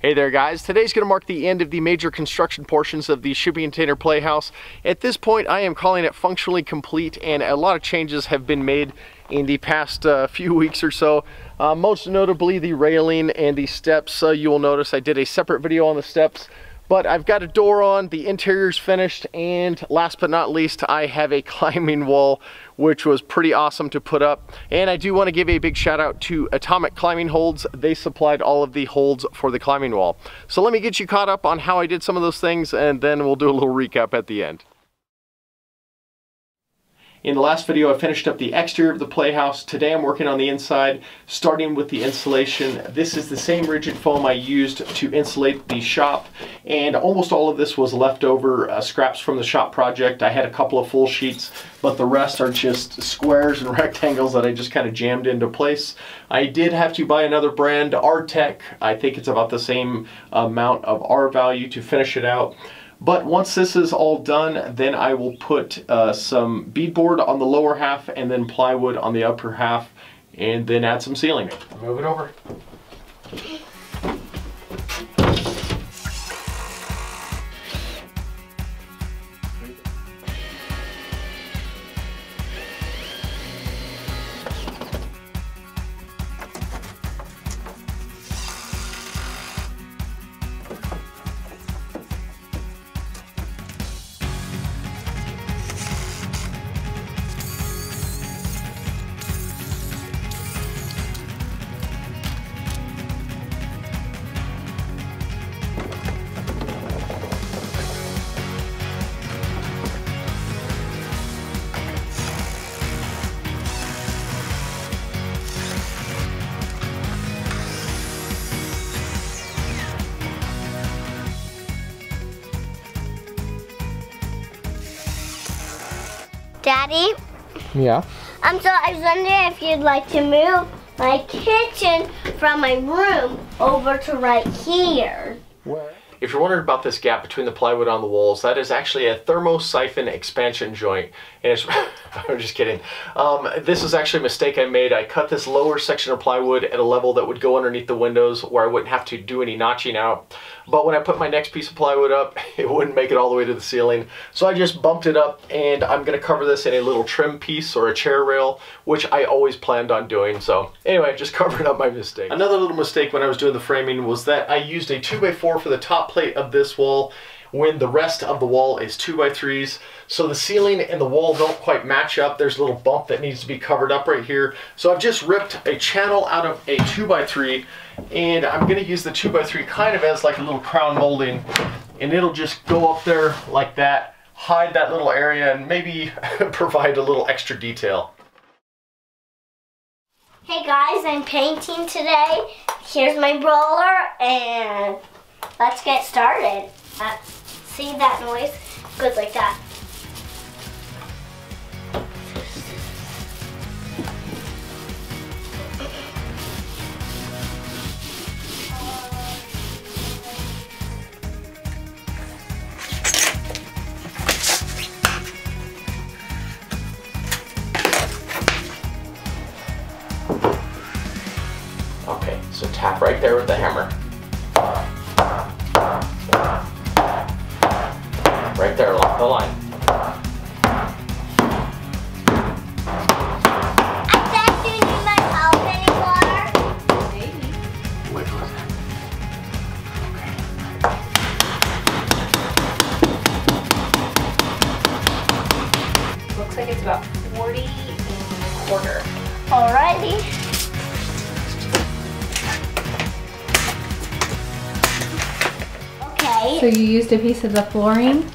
Hey there guys, today's going to mark the end of the major construction portions of the shipping container playhouse. At this point I am calling it functionally complete, and a lot of changes have been made in the past few weeks or so. Most notably the railing and the steps. You will notice I did a separate video on the steps, but I've got a door on, the interior's finished, and last but not least I have a climbing wall, which was pretty awesome to put up. And I do want to give a big shout out to Atomic Climbing Holds. They supplied all of the holds for the climbing wall. So let me get you caught up on how I did some of those things, and then we'll do a little recap at the end. In the last video I finished up the exterior of the playhouse. Today I'm working on the inside, starting with the insulation. This is the same rigid foam I used to insulate the shop, and almost all of this was leftover scraps from the shop project. I had a couple of full sheets, but the rest are just squares and rectangles that I just kind of jammed into place. I did have to buy another brand, R-Tech. I think it's about the same amount of R value to finish it out. But once this is all done, then I will put some beadboard on the lower half and then plywood on the upper half, and then add some ceiling. Move it over. Daddy? Yeah? So I was wondering if you'd like to move my kitchen from my room over to right here. Where? If you're wondering about this gap between the plywood on the walls, that is actually a thermosiphon expansion joint. And it's, I'm just kidding. This is actually a mistake I made. I cut this lower section of plywood at a level that would go underneath the windows where I wouldn't have to do any notching out. But when I put my next piece of plywood up, it wouldn't make it all the way to the ceiling. So I just bumped it up, and I'm going to cover this in a little trim piece or a chair rail, which I always planned on doing. So anyway, just covering up my mistake. Another little mistake when I was doing the framing was that I used a 2x4 for the top plate of this wall when the rest of the wall is 2x3s. So the ceiling and the wall don't quite match up. There's a little bump that needs to be covered up right here. So I've just ripped a channel out of a 2x3, and I'm going to use the 2x3 kind of as like a little crown molding, and it'll just go up there like that, hide that little area, and maybe provide a little extra detail. Hey guys, I'm painting today. Here's my roller, and let's get started. See that noise? It goes like that. Okay, so tap right there with the hammer. Right there, along the line. I said, do you need my help anymore? Maybe. Which was it? Okay. Looks like it's about 40 and a quarter. Alrighty. Okay. So you used a piece of the flooring?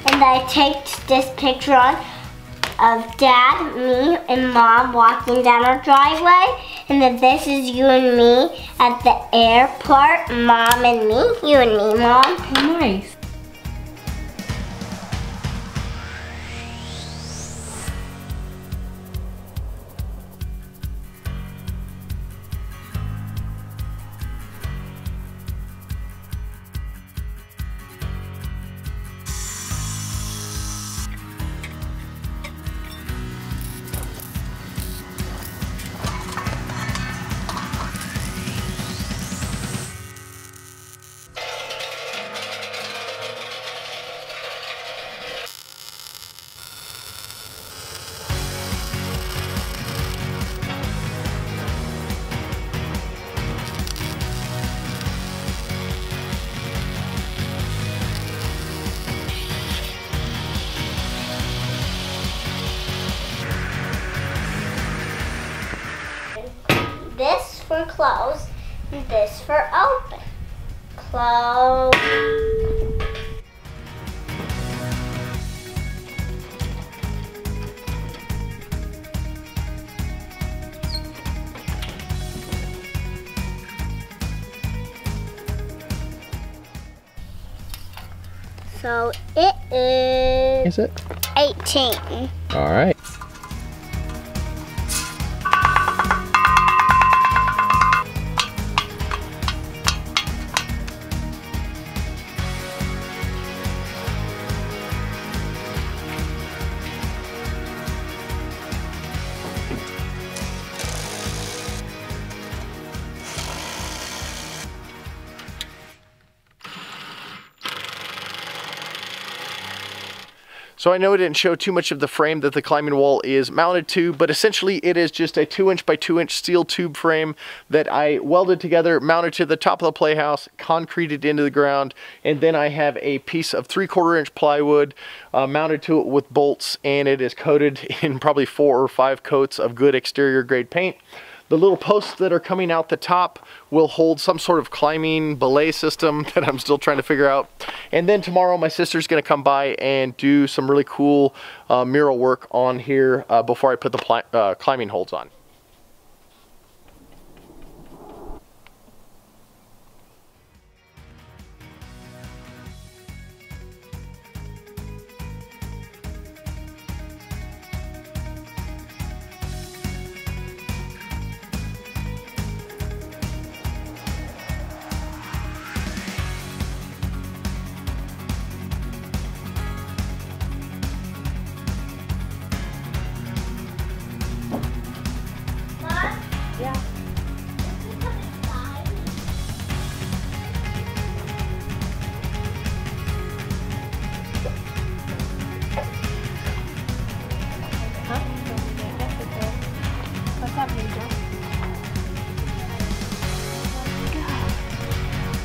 And I taped this picture on of Dad, me, and Mom walking down our driveway. And then this is you and me at the airport. Mom and me. You and me, Mom. Oh, nice. for close, and this for open. Close. So it is it? 18. All right. So I know it didn't show too much of the frame that the climbing wall is mounted to, but essentially it is just a 2" by 2" steel tube frame that I welded together, mounted to the top of the playhouse, concreted into the ground, and then I have a piece of 3/4 inch plywood mounted to it with bolts, and it is coated in probably 4 or 5 coats of good exterior grade paint. The little posts that are coming out the top will hold some sort of climbing belay system that I'm still trying to figure out. And then tomorrow my sister's gonna come by and do some really cool mural work on here before I put the climbing holds on.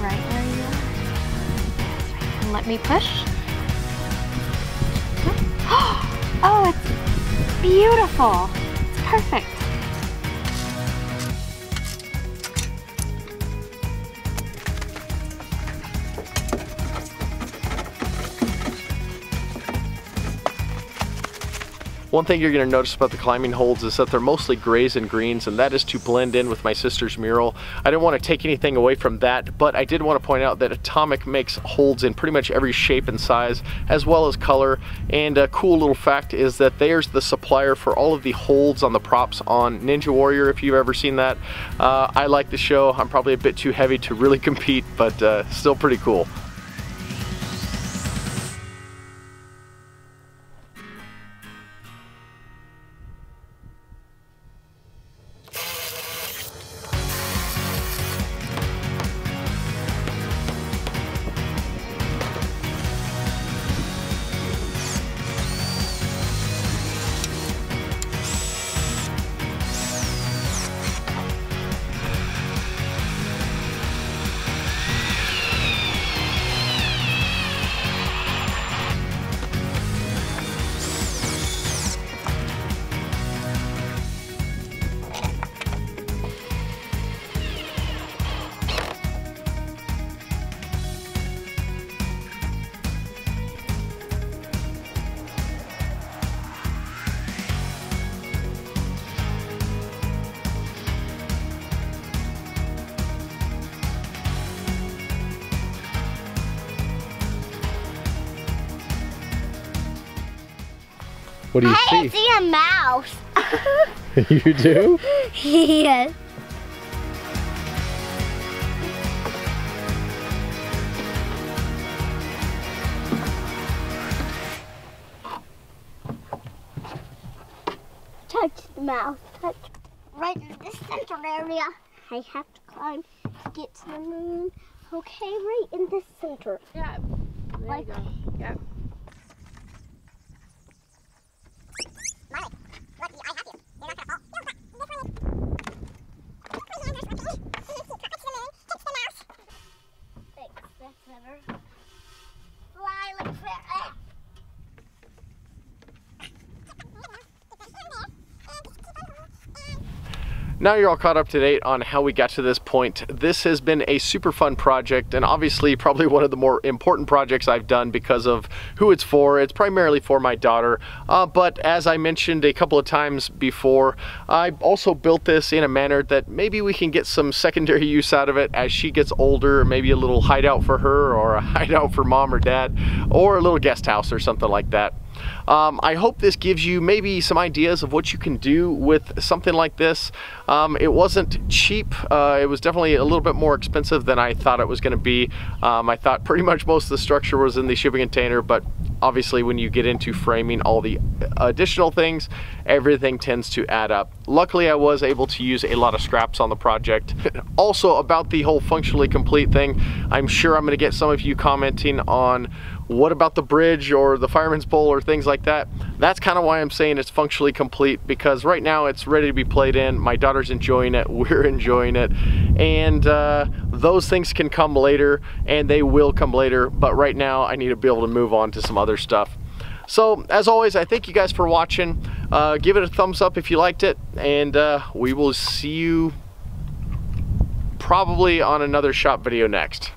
Right where you are. And let me push. Oh, it's beautiful. It's perfect. One thing you're going to notice about the climbing holds is that they're mostly grays and greens, and that is to blend in with my sister's mural. I didn't want to take anything away from that, but I did want to point out that Atomic makes holds in pretty much every shape and size, as well as color. And a cool little fact is that there's the supplier for all of the holds on the props on Ninja Warrior, if you've ever seen that. I like the show. I'm probably a bit too heavy to really compete, but still pretty cool. What do you see? I see a mouse. You do? Yes. Touch the mouse. Touch. Right in this center area. I have to climb to get to the moon. Okay, right in this center. Yeah. There you go. Yeah. Now you're all caught up to date on how we got to this point. This has been a super fun project, and obviously probably one of the more important projects I've done because of who it's for. It's primarily for my daughter, but as I mentioned a couple of times before, I also built this in a manner that maybe we can get some secondary use out of it as she gets older, maybe a little hideout for her or a hideout for mom or dad, or a little guest house or something like that. I hope this gives you maybe some ideas of what you can do with something like this. It wasn't cheap. It was definitely a little bit more expensive than I thought it was going to be. I thought pretty much most of the structure was in the shipping container, but obviously when you get into framing all the additional things, everything tends to add up. Luckily, I was able to use a lot of scraps on the project. Also, about the whole functionally complete thing, I'm sure I'm going to get some of you commenting on what about the bridge or the fireman's pole or things like that. That's kind of why I'm saying it's functionally complete, because right now it's ready to be played in. My daughter's enjoying it, we're enjoying it, and those things can come later, and they will come later, but right now I need to be able to move on to some other stuff. So as always, I thank you guys for watching. Give it a thumbs up if you liked it, and we will see you probably on another shop video next.